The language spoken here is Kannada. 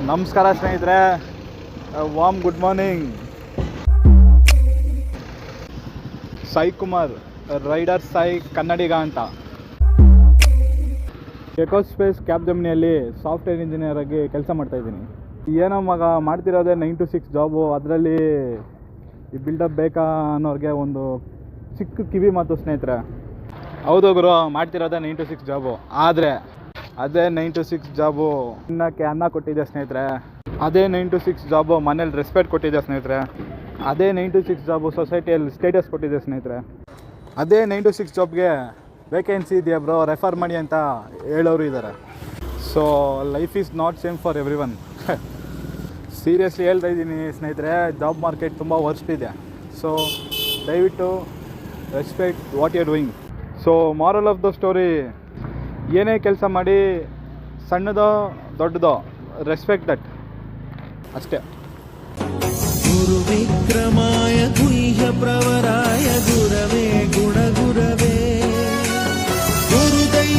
ನಮಸ್ಕಾರ ಸ್ನೇಹಿತರೆ, warm good morning. Sai Kumar, rider Sai Kannadiga ಅಂತ. ಎಕೋಸ್ಪೇಸ್ ಕ್ಯಾಬ್ಜೆಮಿನಿಯಲ್ಲಿ ಸಾಫ್ಟ್ವೇರ್ ಇಂಜಿನಿಯರ್ ಆಗಿ ಕೆಲಸ ಮಾಡ್ತಾಯಿದ್ದೀನಿ. ಏನೋ ಮಗ ಮಾಡ್ತಿರೋದೇ 9 to 6 ಜಾಬು. ಅದರಲ್ಲಿ ಈ ಬಿಲ್ಡಪ್ ಬೇಕಾ ಅನ್ನೋರಿಗೆ ಒಂದು ಚಿಕ್ಕ ಕಿವಿ ಮಾತು ಸ್ನೇಹಿತರೆ. ಹೌದು ಗುರು, ಮಾಡ್ತಿರೋದೇ 9 to 6 ಜಾಬು. ಆದರೆ ಅದೇ 9 to 6 ಜಾಬು ತಿನ್ನೋಕ್ಕೆ ಅನ್ನ ಕೊಟ್ಟಿದೆ ಸ್ನೇಹಿತರೆ. ಅದೇ 9 to 6 ಜಾಬು ಮನೇಲಿ ರೆಸ್ಪೆಕ್ಟ್ ಕೊಟ್ಟಿದೆ ಸ್ನೇಹಿತರೆ. ಅದೇ 9 to 6 ಜಾಬು ಸೊಸೈಟಿಯಲ್ಲಿ ಸ್ಟೇಟಸ್ ಕೊಟ್ಟಿದೆ ಸ್ನೇಹಿತರೆ. ಅದೇ 9 to 6 ಜಾಬ್ಗೆ ವೇಕೆನ್ಸಿ ಇದೆಯಾ ಬ್ರೋ, ರೆಫರ್ ಮಾಡಿ ಅಂತ ಹೇಳೋರು ಇದ್ದಾರೆ. So life is not same for every one. Seriously ಹೇಳ್ತಾ ಇದ್ದೀನಿ ಸ್ನೇಹಿತರೆ, ಜಾಬ್ ಮಾರ್ಕೆಟ್ ತುಂಬ ವರ್ಸ್ಟ್ ಇದೆ. ಸೊ ದಯವಿಟ್ಟು respect what you are doing. So moral of the story, ಏನೇ ಕೆಲಸ ಮಾಡಿ, ಸಣ್ಣದೋ ದೊಡ್ಡದೋ, ರೆಸ್ಪೆಕ್ಟ್ ದಟ್ ಅಷ್ಟೇ. ಗುರು ವಿಕ್ರಮಾಯ